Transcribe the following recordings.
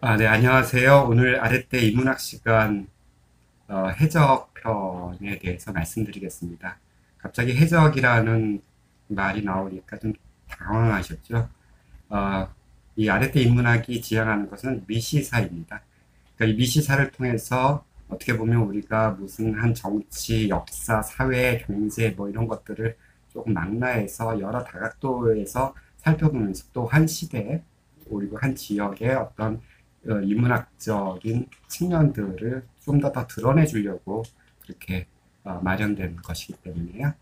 네, 안녕하세요. 오늘 아랫대 인문학 시간 해적편에 대해서 말씀드리겠습니다. 갑자기 해적이라는 말이 나오니까 좀 당황하셨죠? 어, 이 아랫대 인문학이 지향하는 것은 미시사입니다. 그러니까 이 미시사를 통해서 어떻게 보면 우리가 무슨 한 정치, 역사, 사회, 경제 뭐 이런 것들을 조금 망라해서 여러 다각도에서 살펴보면서 또 한 시대 그리고 한 지역의 어떤 인문학적인 측면들을 좀 더 드러내 주려고 그렇게 마련된 것이기 때문에요.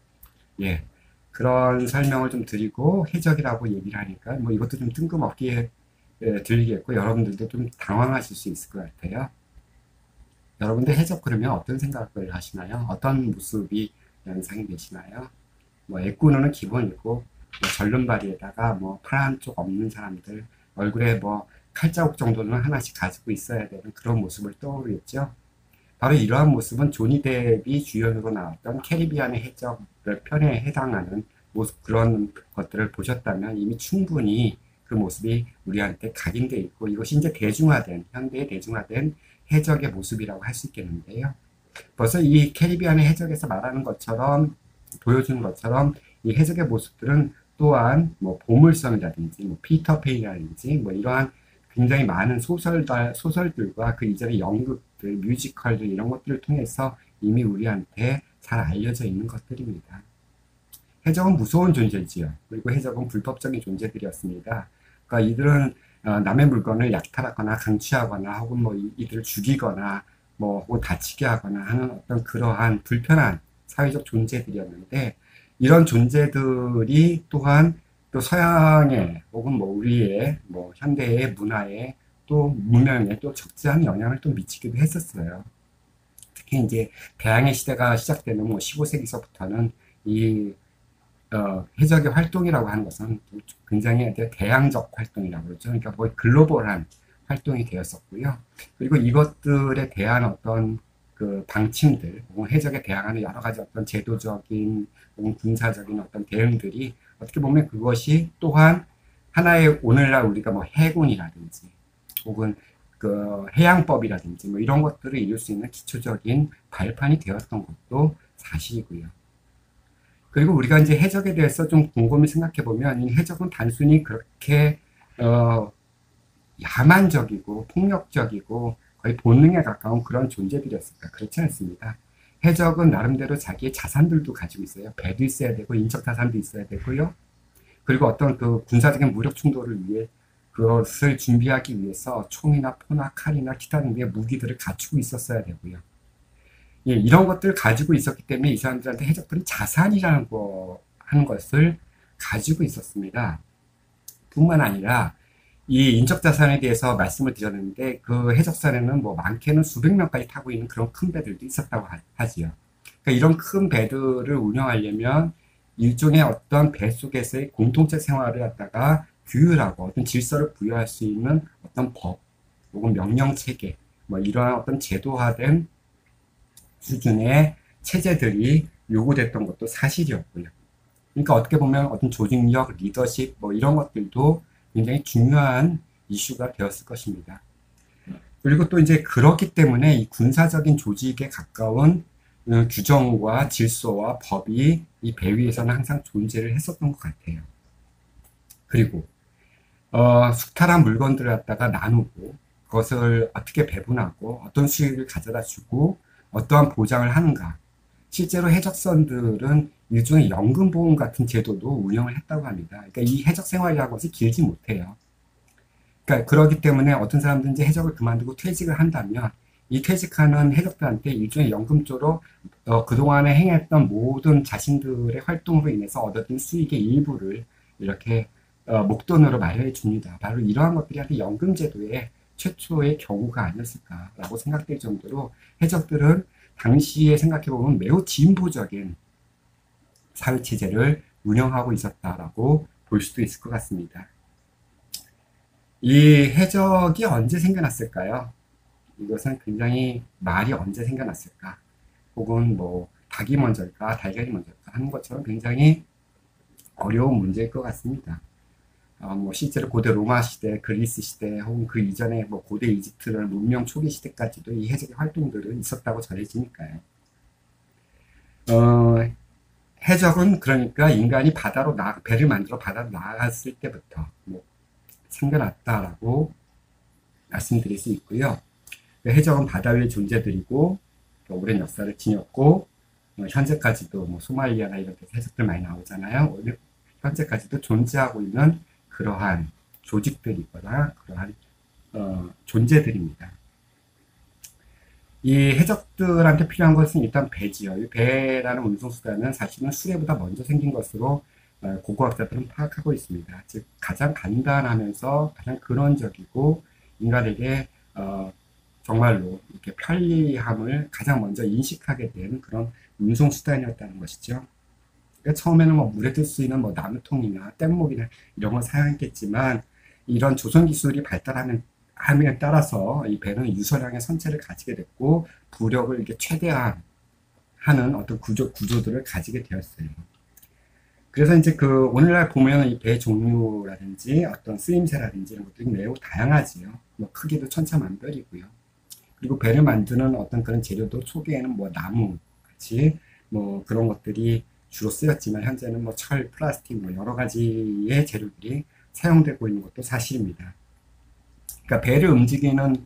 예. 그런 설명을 좀 드리고 해적이라고 얘기를 하니까 뭐 이것도 좀 뜬금없게 들리겠고 여러분들도 좀 당황하실 수 있을 것 같아요. 여러분들 해적 그러면 어떤 생각을 하시나요? 어떤 모습이 연상이 되시나요? 뭐 애꾸는 기본이고 뭐 절름발이에다가 뭐 파란 쪽 없는 사람들 얼굴에 뭐 칼자국 정도는 하나씩 가지고 있어야 되는 그런 모습을 떠오르겠죠. 바로 이러한 모습은 조니 뎁이 주연으로 나왔던 캐리비안의 해적 편에 해당하는 모습 그런 것들을 보셨다면 이미 충분히 그 모습이 우리한테 각인되어 있고 이것이 이제 대중화된 현대의 대중화된 해적의 모습이라고 할 수 있겠는데요. 벌써 이 캐리비안의 해적에서 말하는 것처럼 보여주는 것처럼 이 해적의 모습들은 또한 뭐 보물섬이라든지 뭐 피터팬이라든지 뭐 이러한 굉장히 많은 소설들과 그 이전의 연극들, 뮤지컬들 이런 것들을 통해서 이미 우리한테 잘 알려져 있는 것들입니다. 해적은 무서운 존재지요. 그리고 해적은 불법적인 존재들이었습니다. 그러니까 이들은 남의 물건을 약탈하거나 강취하거나 혹은 뭐 이들을 죽이거나 뭐 혹은 다치게 하거나 하는 어떤 그러한 불편한 사회적 존재들이었는데 이런 존재들이 또한 또 서양의 혹은 뭐 우리의 뭐 현대의 문화에 또 문명에 또 적지한 영향을 또 미치기도 했었어요. 특히 이제 대항해 시대가 시작되는 뭐 15세기서부터는 이 해적의 활동이라고 하는 것은 굉장히 대양적 활동이라고 그러죠. 그러니까 거의 글로벌한 활동이 되었었고요. 그리고 이것들에 대한 어떤 그 방침들, 혹은 해적에 대항하는 여러 가지 어떤 제도적인 혹은 군사적인 어떤 대응들이 어떻게 보면 그것이 또한 하나의 오늘날 우리가 뭐 해군이라든지 혹은 그 해양법이라든지 뭐 이런 것들을 이룰 수 있는 기초적인 발판이 되었던 것도 사실이고요. 그리고 우리가 이제 해적에 대해서 좀 곰곰이 생각해 보면 이 해적은 단순히 그렇게 어, 야만적이고 폭력적이고 거의 본능에 가까운 그런 존재들이었을까? 그렇지 않습니다. 해적은 나름대로 자기의 자산들도 가지고 있어요. 배도 있어야 되고 인적 자산도 있어야 되고요. 그리고 어떤 그 군사적인 무력 충돌을 위해 그것을 준비하기 위해서 총이나 포나 칼이나 기타 등의 무기들을 갖추고 있었어야 되고요. 예, 이런 것들을 가지고 있었기 때문에 이 사람들한테 해적들은 자산이라는 거 하는 것을 가지고 있었습니다. 뿐만 아니라 이 인적 자산에 대해서 말씀을 드렸는데 그 해적선에는 뭐 많게는 수백 명까지 타고 있는 그런 큰 배들도 있었다고 하지요. 그러니까 이런 큰 배들을 운영하려면 일종의 어떤 배 속에서의 공동체 생활을 갖다가 규율하고 어떤 질서를 부여할 수 있는 어떤 법 혹은 명령 체계 뭐 이러한 어떤 제도화된 수준의 체제들이 요구됐던 것도 사실이었고요. 그러니까 어떻게 보면 어떤 조직력, 리더십 뭐 이런 것들도 굉장히 중요한 이슈가 되었을 것입니다. 그리고 또 이제 그렇기 때문에 이 군사적인 조직에 가까운 규정과 질서와 법이 이 배 위에서는 항상 존재를 했었던 것 같아요. 그리고 수탈한 물건들을 갖다가 나누고 그것을 어떻게 배분하고 어떤 수익을 가져다 주고 어떠한 보장을 하는가. 실제로 해적선들은 일종의 연금보험 같은 제도도 운영을 했다고 합니다. 그러니까 이 해적 생활이라는 것이 길지 못해요. 그러니까 그러기 때문에 어떤 사람들은 이제 해적을 그만두고 퇴직을 한다면 이 퇴직하는 해적들한테 일종의 연금조로 그동안에 행했던 모든 자신들의 활동으로 인해서 얻어진 수익의 일부를 이렇게 목돈으로 마련해 줍니다. 바로 이러한 것들이 한테 연금제도의 최초의 경우가 아니었을까라고 생각될 정도로 해적들은 당시에 생각해보면 매우 진보적인 사회체제를 운영하고 있었다라고 볼 수도 있을 것 같습니다. 이 해적이 언제 생겨났을까요? 이것은 굉장히 말이 언제 생겨났을까? 혹은 뭐 닭이 먼저일까, 달걀이 먼저일까 하는 것처럼 굉장히 어려운 문제일 것 같습니다. 뭐 실제로 고대 로마 시대, 그리스 시대 혹은 그 이전에 뭐 고대 이집트를 문명 초기 시대까지도 이 해적의 활동들은 있었다고 전해지니까요. 어, 해적은 그러니까 인간이 배를 만들어 바다로 나갔을 때부터 뭐 생겨났다라고 말씀드릴 수 있고요. 해적은 바다 위의 존재들이고 오랜 역사를 지녔고 현재까지도 뭐 소말리아나 이런 데서 해적들 많이 나오잖아요. 현재까지도 존재하고 있는 그러한 조직들이거나 그러한 존재들입니다. 이 해적들한테 필요한 것은 일단 배지요. 이 배라는 운송수단은 사실은 수레보다 먼저 생긴 것으로 고고학자들은 파악하고 있습니다. 즉 가장 간단하면서 가장 근원적이고 인간에게 정말로 이렇게 편리함을 가장 먼저 인식하게 된 그런 운송수단이었다는 것이죠. 그러니까 처음에는 뭐 물에 들 수 있는 뭐 나무통이나 뗏목이나 이런 걸 사용했겠지만 이런 조선 기술이 발달하면 함에 따라서 이 배는 유서량의 선체를 가지게 됐고 부력을 이렇게 최대한 하는 어떤 구조들을 가지게 되었어요. 그래서 이제 그 오늘날 보면 이 배 종류라든지 어떤 쓰임새라든지 이런 것들이 매우 다양하지요. 뭐 크기도 천차만별이고요. 그리고 배를 만드는 어떤 그런 재료도 초기에는 뭐 나무 같이 뭐 그런 것들이 주로 쓰였지만 현재는 뭐 철, 플라스틱 뭐 여러 가지의 재료들이 사용되고 있는 것도 사실입니다. 그러니까 배를 움직이는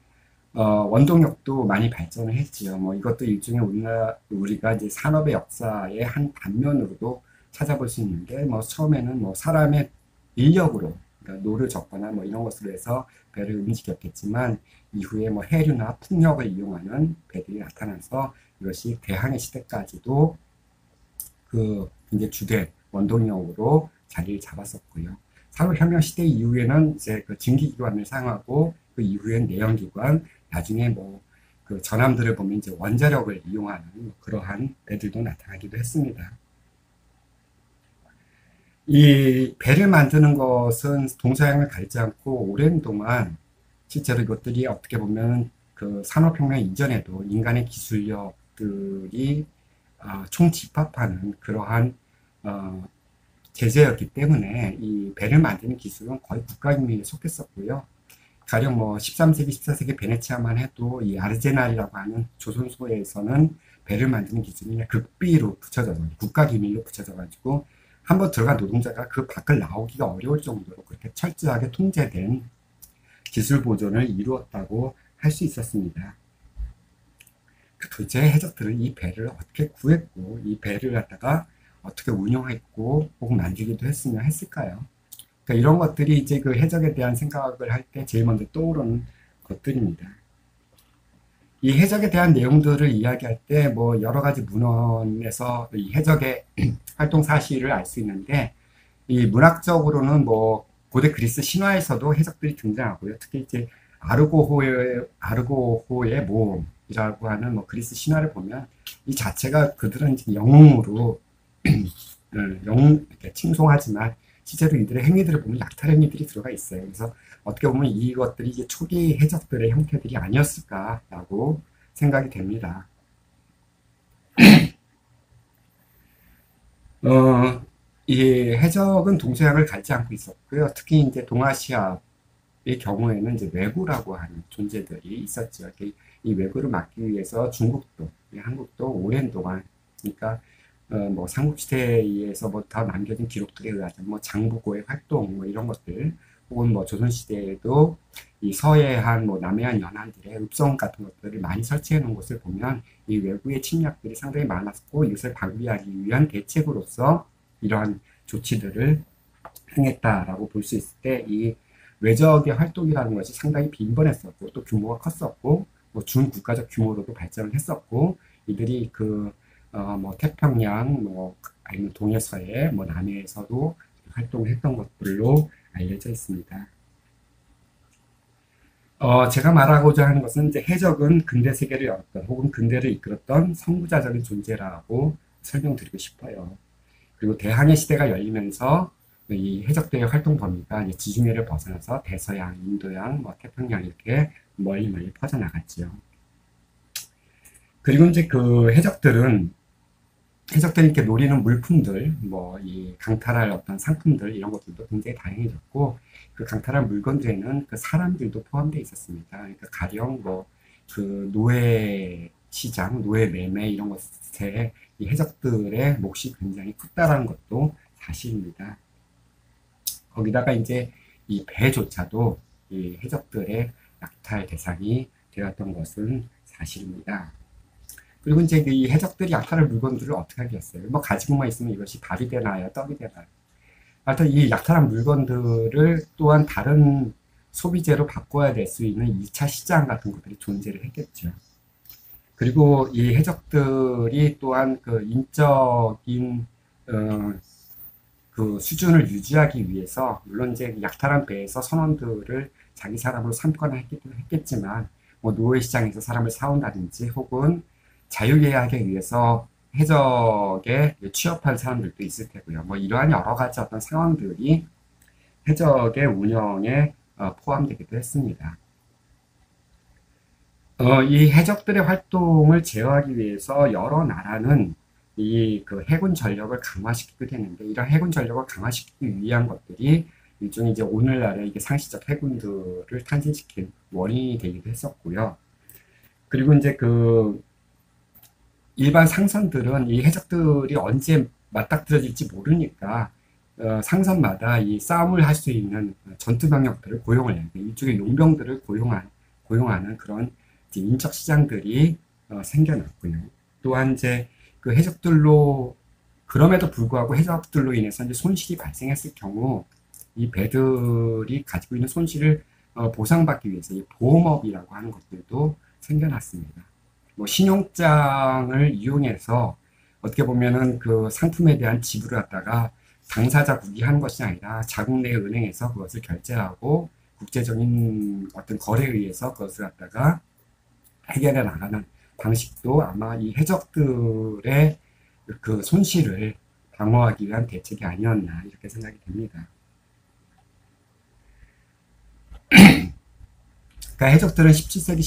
원동력도 많이 발전을 했지요. 뭐 이것도 일종의 우리가 이제 산업의 역사의 한 단면으로도 찾아볼 수 있는데, 뭐 처음에는 뭐 사람의 인력으로, 그러니까 노를 젓거나 뭐 이런 것으로 해서 배를 움직였겠지만, 이후에 뭐 해류나 풍력을 이용하는 배들이 나타나서 이것이 대항해 시대까지도 그 이제 주된 원동력으로 자리를 잡았었고요. 산업혁명 시대 이후에는 이제 그 증기기관을 사용하고 그 이후엔 내연기관, 나중에 뭐 그 전함들을 보면 이제 원자력을 이용하는 그러한 배들도 나타나기도 했습니다. 이 배를 만드는 것은 동서양을 가리지 않고 오랜 동안 실제로 이것들이 어떻게 보면 그 산업혁명 이전에도 인간의 기술력들이 총집합하는 그러한 제재였기 때문에 이 배를 만드는 기술은 거의 국가기밀에 속했었고요. 가령 뭐 13세기, 14세기 베네치아만 해도 이 아르제날이라고 하는 조선소에서는 배를 만드는 기술이 극비로 국가기밀로 붙여져가지고 한번 들어간 노동자가 그 밖을 나오기가 어려울 정도로 그렇게 철저하게 통제된 기술 보존을 이루었다고 할 수 있었습니다. 도대체 해적들은 이 배를 어떻게 구했고 이 배를 갖다가 어떻게 운영했고 혹은 만들기도 했을까요? 그러니까 이런 것들이 이제 그 해적에 대한 생각을 할 때 제일 먼저 떠오르는 것들입니다. 이 해적에 대한 내용들을 이야기할 때 뭐 여러 가지 문헌에서 이 해적의 활동 사실을 알 수 있는데, 이 문학적으로는 뭐 고대 그리스 신화에서도 해적들이 등장하고요. 특히 이제 아르고호의 모험이라고 하는 뭐 그리스 신화를 보면 이 자체가 그들은 영웅으로 영웅 이렇게 칭송하지만 실제로 이들의 행위들을 보면 약탈 행위들이 들어가 있어요. 그래서 어떻게 보면 이것들이 이제 초기 해적들의 형태들이 아니었을까라고 생각이 됩니다. 이 해적은 동서양을 가리지 않고 있었고요. 특히 이제 동아시아의 경우에는 이제 왜구라고 하는 존재들이 있었죠. 이 왜구를 막기 위해서 중국도, 한국도 오랜 동안, 그러니까 뭐 삼국시대에서부터 남겨진 기록들에 의하면 뭐 장부고의 활동 뭐 이런 것들, 혹은 뭐 조선시대에도 이 서해안 뭐 남해안 연안들의 읍성 같은 것들을 많이 설치해 놓은 것을 보면 이 외부의 침략들이 상당히 많았고 이것을 방비하기 위한 대책으로서 이러한 조치들을 행했다라고 볼 수 있을 때 이 외적의 활동이라는 것이 상당히 빈번했었고 또 규모가 컸었고 뭐 준국가적 규모로도 발전을 했었고 이들이 뭐 태평양 뭐 아니면 동해서해 뭐 남해에서도 활동을 했던 것들로 알려져 있습니다. 제가 말하고자 하는 것은 이제 해적은 근대 세계를 열었던 혹은 근대를 이끌었던 선구자적인 존재라고 설명드리고 싶어요. 그리고 대항해 시대가 열리면서 이 해적대의 활동 범위가 이제 지중해를 벗어나서 대서양, 인도양, 뭐 태평양 이렇게 멀리 퍼져나갔지요. 그리고 이제 그 해적들은 해적들이 이렇게 노리는 물품들, 뭐, 이 강탈할 어떤 상품들, 이런 것들도 굉장히 다양해졌고, 그 강탈할 물건들에는 그 사람들도 포함되어 있었습니다. 그러니까 가령 뭐, 그 노예 시장, 노예 매매 이런 것에 이 해적들의 몫이 굉장히 컸다라는 것도 사실입니다. 거기다가 이제 이 배조차도 이 해적들의 약탈 대상이 되었던 것은 사실입니다. 그리고 이제 이 해적들이 약탈할 물건들을 어떻게 하겠어요? 뭐 가지고만 있으면 이것이 밥이 되나요? 떡이 되나요? 하여튼 이 약탈한 물건들을 또한 다른 소비재로 바꿔야 될 수 있는 2차 시장 같은 것들이 존재를 했겠죠. 그리고 이 해적들이 또한 그 인적인 어, 그 수준을 유지하기 위해서 물론 이제 약탈한 배에서 선원들을 자기 사람으로 삼거나 했기도 했겠지만 뭐 노예 시장에서 사람을 사온다든지 혹은 자유계약에 의해서 해적에 취업한 사람들도 있을 테고요. 뭐 이러한 여러 가지 어떤 상황들이 해적의 운영에 포함되기도 했습니다. 이 해적들의 활동을 제어하기 위해서 여러 나라는 이 그 해군 전력을 강화시키게 되는데 이런 해군 전력을 강화시키기 위한 것들이 일종의 이제 오늘날의 이게 상시적 해군들을 탄생시킨 원인이 되기도 했었고요. 그리고 이제 그 일반 상선들은 이 해적들이 언제 맞닥뜨려질지 모르니까 상선마다 이 싸움을 할 수 있는 전투 병력들을 고용을 해요. 일종의 용병들을 고용하는 그런 이제 인적 시장들이 생겨났고요. 또한 이제 그 해적들로 그럼에도 불구하고 해적들로 인해서 이제 손실이 발생했을 경우 이 배들이 가지고 있는 손실을 보상받기 위해서 이 보험업이라고 하는 것들도 생겨났습니다. 뭐 신용장을 이용해서 어떻게 보면은 그 상품에 대한 지불을 갖다가 당사자국이 하는 것이 아니라 자국 내 은행에서 그것을 결제하고 국제적인 어떤 거래에 의해서 그것을 갖다가 해결해 나가는 방식도 아마 이 해적들의 그 손실을 방어하기 위한 대책이 아니었나 이렇게 생각이 됩니다. 그러니까 해적들은 17세기,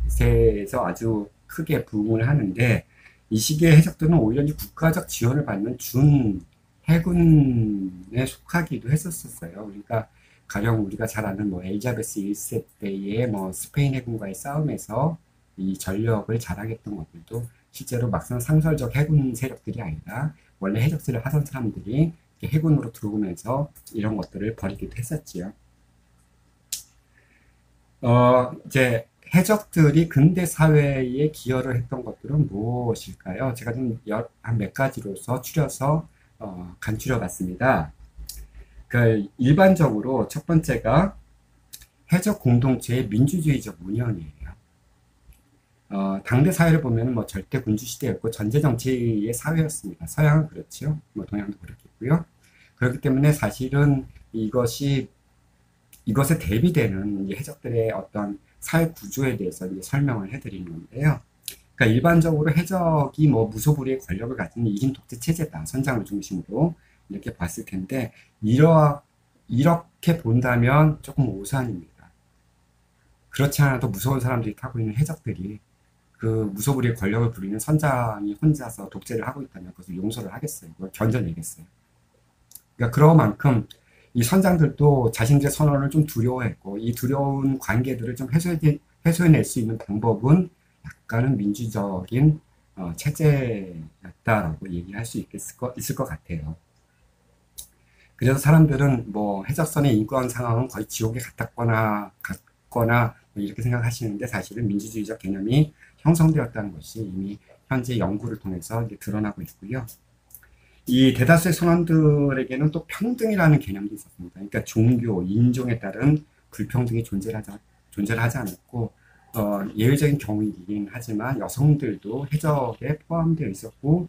18세기에서 아주 크게 부흥을 하는데 이 시기에 해적들은 오히려 이제 국가적 지원을 받는 준 해군에 속하기도 했었어요. 그러니까 가령 우리가 잘 아는 뭐 엘자베스 1세 때의 뭐 스페인 해군과의 싸움에서 이 전력을 자랑했던 것들도 실제로 막상 상설적 해군 세력들이 아니라 원래 해적질을 하던 사람들이 해군으로 들어오면서 이런 것들을 벌이기도 했었지요. 이제 해적들이 근대 사회에 기여를 했던 것들은 무엇일까요? 제가 좀 한 몇 가지로서 추려서 간추려 봤습니다. 그 일반적으로 첫 번째가 해적 공동체의 민주주의적 운영이에요. 당대 사회를 보면 뭐 절대 군주 시대였고 전제 정치의 사회였습니다. 서양은 그렇죠. 뭐 동양도 그렇겠고요. 그렇기 때문에 사실은 이것에 대비되는 해적들의 어떤 사회 구조에 대해서 이제 설명을 해드리는 건데요. 그러니까 일반적으로 해적이 뭐 무소불위의 권력을 가진 1인 독재 체제다. 선장을 중심으로 이렇게 봤을 텐데 이렇게 본다면 조금 오산입니다. 그렇지 않아도 무서운 사람들이 타고 있는 해적들이 그 무소불위의 권력을 부리는 선장이 혼자서 독재를 하고 있다면 그것을 용서를 하겠어요. 그걸 견뎌내겠어요. 그러니까 그런 만큼 이 선장들도 자신들의 선언을 좀 두려워했고 이 두려운 관계들을 좀 해소해낼 수 있는 방법은 약간은 민주적인 체제였다라고 얘기할 수 있을 것 같아요. 그래서 사람들은 뭐 해적선의 인권 상황은 거의 지옥에 같거나 뭐 이렇게 생각하시는데 사실은 민주주의적 개념이 형성되었다는 것이 이미 현재 연구를 통해서 이제 드러나고 있고요. 이 대다수의 선원들에게는 또 평등이라는 개념도 있었습니다. 그러니까 종교, 인종에 따른 불평등이 존재를 하지 않았고, 예외적인 경우이긴 하지만 여성들도 해적에 포함되어 있었고,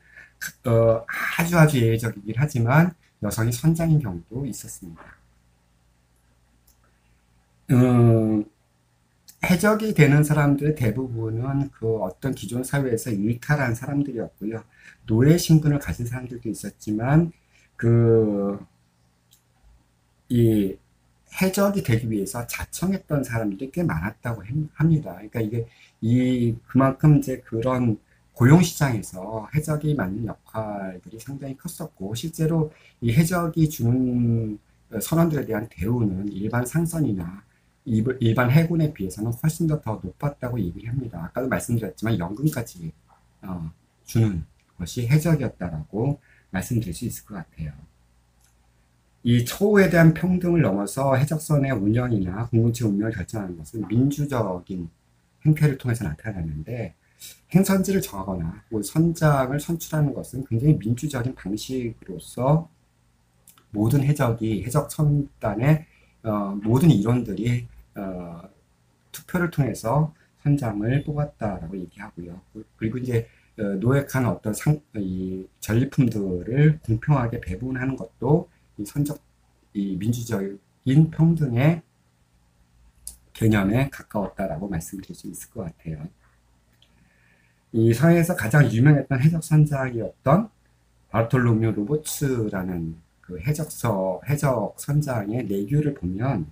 아주 예외적이긴 하지만 여성이 선장인 경우도 있었습니다. 해적이 되는 사람들의 대부분은 그 어떤 기존 사회에서 일탈한 사람들이었고요. 노예 신분을 가진 사람들도 있었지만, 이 해적이 되기 위해서 자청했던 사람들이 꽤 많았다고 합니다. 그러니까 그만큼 이제 그런 고용시장에서 해적이 맡는 역할들이 상당히 컸었고, 실제로 이 해적이 주는 선원들에 대한 대우는 일반 상선이나 일반 해군에 비해서는 훨씬 더 높았다고 얘기를 합니다. 아까도 말씀드렸지만 연금까지 주는 것이 해적이었다라고 말씀드릴 수 있을 것 같아요. 이 처우에 대한 평등을 넘어서 해적선의 운영이나 공동체 운영을 결정하는 것은 민주적인 행태를 통해서 나타나는데, 행선지를 정하거나 선장을 선출하는 것은 굉장히 민주적인 방식으로서 모든 해적 선단의 모든 일원들이 투표를 통해서 선장을 뽑았다라고 얘기하고요. 그리고 이제 노획한 어떤 이 전리품들을 공평하게 배분하는 것도 이 민주적인 평등의 개념에 가까웠다라고 말씀드릴 수 있을 것 같아요. 이 사회에서 가장 유명했던 해적 선장이었던 바르톨로뮤 로버츠라는 그 해적 선장의 내규를 보면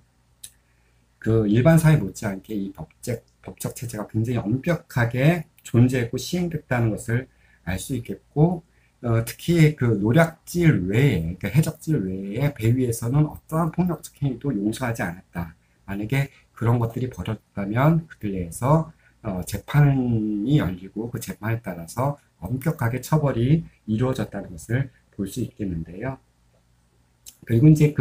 그 일반 사회 못지않게 이 법적 체제가 굉장히 엄격하게 존재했고 시행됐다는 것을 알 수 있겠고, 특히 그 노략질 외에, 그러니까 해적질 외에 배 위에서는 어떠한 폭력적 행위도 용서하지 않았다. 만약에 그런 것들이 벌어졌다면 그들 내에서 재판이 열리고 그 재판에 따라서 엄격하게 처벌이 이루어졌다는 것을 볼 수 있겠는데요. 그리고 이제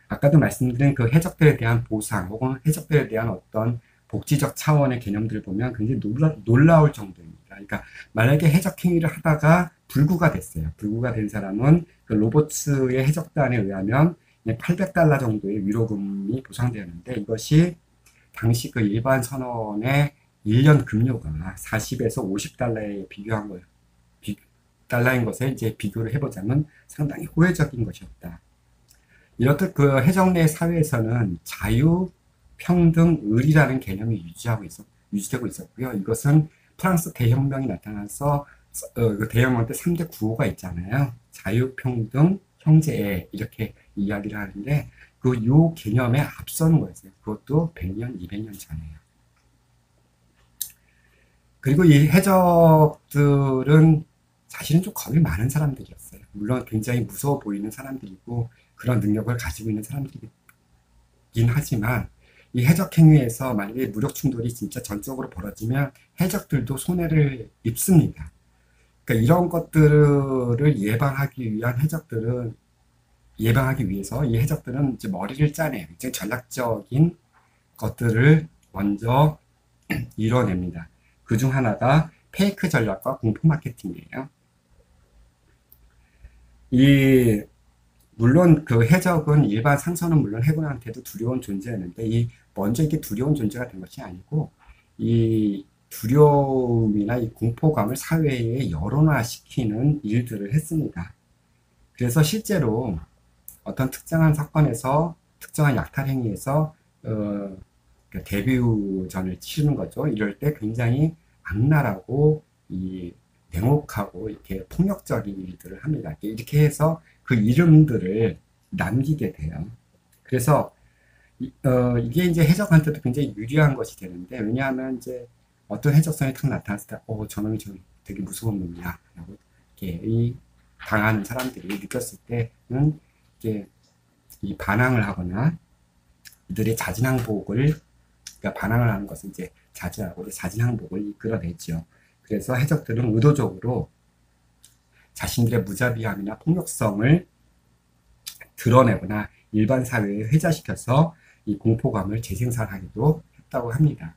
아까도 말씀드린 그 해적들에 대한 보상 혹은 해적들에 대한 어떤 복지적 차원의 개념들을 보면 굉장히 놀라울 정도입니다. 그러니까 만약에 해적 행위를 하다가 불구가 됐어요. 불구가 된 사람은 그 로버츠의 해적단에 의하면 800달러 정도의 위로금이 보상되었는데, 이것이 당시 그 일반 선원의 1년 급료가 40에서 50달러에 달러인 것에 이제 비교를 해보자면 상당히 호혜적인 것이었다. 이렇듯 그 해적 내 사회에서는 자유, 평등, 의리라는 개념이 유지되고 있었고요. 이것은 프랑스 대혁명이 나타나서 그 대혁명 때 3대 구호가 있잖아요. 자유, 평등, 형제애 이렇게 이야기를 하는데 요 개념에 앞서는 거였어요. 그것도 100년, 200년 전에요. 그리고 이 해적들은 사실은 좀 겁이 많은 사람들이었어요. 물론 굉장히 무서워 보이는 사람들이고 그런 능력을 가지고 있는 사람들이긴 하지만, 이 해적 행위에서 만약에 무력 충돌이 진짜 전적으로 벌어지면 해적들도 손해를 입습니다. 그러니까 이런 것들을 예방하기 위해서 이 해적들은 이제 머리를 짜내요. 이제 전략적인 것들을 먼저 이뤄냅니다. 그 중 하나가 페이크 전략과 공포 마케팅이에요. 물론 그 해적은 일반 상선은 물론 해군한테도 두려운 존재였는데, 먼저 이게 두려운 존재가 된 것이 아니고, 이 두려움이나 이 공포감을 사회에 여론화시키는 일들을 했습니다. 그래서 실제로 어떤 특정한 사건에서, 특정한 약탈 행위에서 데뷔전을 치르는 거죠. 이럴 때 굉장히 악랄하고 냉혹하고 이렇게 폭력적인 일들을 합니다. 이렇게 해서 그 이름들을 남기게 돼요. 그래서 이게 이제 해적한테도 굉장히 유리한 것이 되는데, 왜냐하면 이제 어떤 해적선이 탁 나타났을 때, 저놈이 되게 무서운 놈이야 라고 이렇게 당하는 사람들이 느꼈을 때는 이게 이 반항을 하거나 이들의 자진항복을, 그러니까 반항을 하는 것은 이제 자제하고 자진항복을 이끌어내죠. 그래서 해적들은 의도적으로 자신들의 무자비함이나 폭력성을 드러내거나 일반 사회에 회자시켜서 이 공포감을 재생산하기도 했다고 합니다.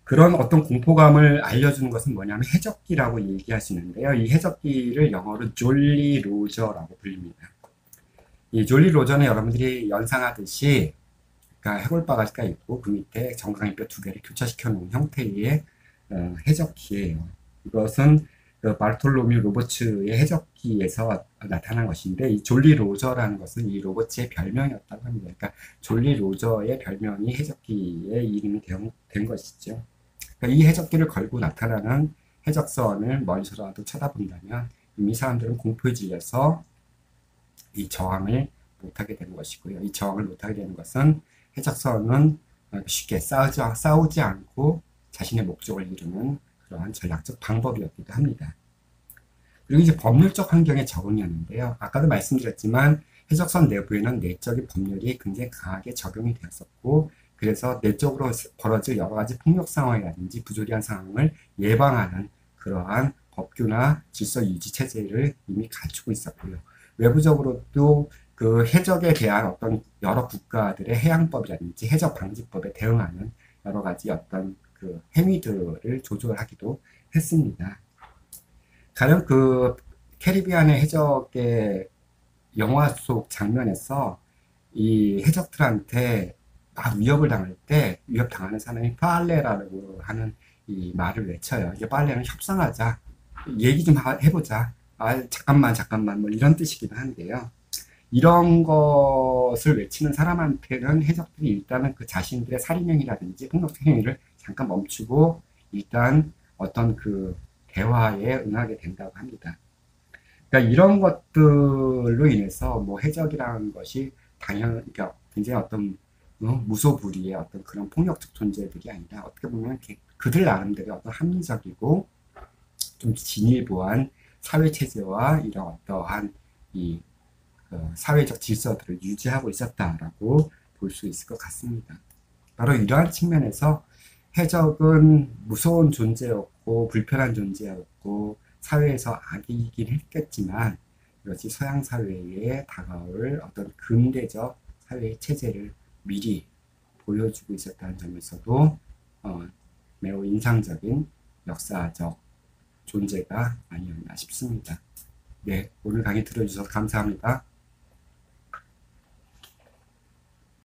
그런 어떤 공포감을 알려주는 것은 뭐냐면 해적기라고 얘기하시는데요. 이 해적기를 영어로 졸리 로저라고 불립니다. 이 졸리 로저는 여러분들이 연상하듯이, 그러니까 해골바가지가 있고 그 밑에 정강이뼈 2개를 교차시켜 놓은 형태의 해적기예요. 이것은 그 바르톨로뮤 로버츠의 해적기에서 나타난 것인데, 이 졸리 로저라는 것은 이 로버츠의 별명이었다고 합니다. 그러니까 졸리 로저의 별명이 해적기의 이름이 된 것이죠. 그러니까 이 해적기를 걸고 나타나는 해적선을 멀리서라도 쳐다본다면 이미 사람들은 공포에 질려서 이 저항을 못하게 되는 것이고요. 이 저항을 못하게 되는 것은 해적선은 쉽게 싸우지 않고 자신의 목적을 이루는 그러한 전략적 방법이었기도 합니다. 그리고 이제 법률적 환경에 적응이었는데요. 아까도 말씀드렸지만 해적선 내부에는 내적인 법률이 굉장히 강하게 적용이 되었었고, 그래서 내적으로 벌어질 여러 가지 폭력 상황이라든지 부조리한 상황을 예방하는 그러한 법규나 질서 유지 체제를 이미 갖추고 있었고요. 외부적으로도 그 해적에 대한 어떤 여러 국가들의 해양법이라든지 해적 방지법에 대응하는 여러 가지 어떤 그 행위들을 조절하기도 했습니다. 가령 그 캐리비안의 해적의 영화 속 장면에서 이 해적들한테 막 위협을 당할 때 위협 당하는 사람이 빨레라고 하는 이 말을 외쳐요. 이게 빨레는 협상하자, 얘기 좀 해보자, 아 잠깐만 뭐 이런 뜻이기도 한데요. 이런 것을 외치는 사람한테는 해적들이 일단은 그 자신들의 살인행위라든지 폭력적 행위를 잠깐 멈추고 일단 어떤 그 대화에 응하게 된다고 합니다. 그러니까 이런 것들로 인해서 뭐 해적이라는 것이 그러니까 굉장히 어떤 무소불위의 어떤 그런 폭력적 존재들이 아니라 어떻게 보면 그들 나름대로 어떤 합리적이고 좀 진일보한 사회 체제와 이런 어떠한 이 사회적 질서들을 유지하고 있었다라고 볼 수 있을 것 같습니다. 바로 이러한 측면에서 해적은 무서운 존재였고 불편한 존재였고 사회에서 악이긴 했겠지만 이것이 서양 사회에 다가올 어떤 근대적 사회의 체제를 미리 보여주고 있었다는 점에서도 매우 인상적인 역사적 존재가 아니었나 싶습니다. 네, 오늘 강의 들어주셔서 감사합니다.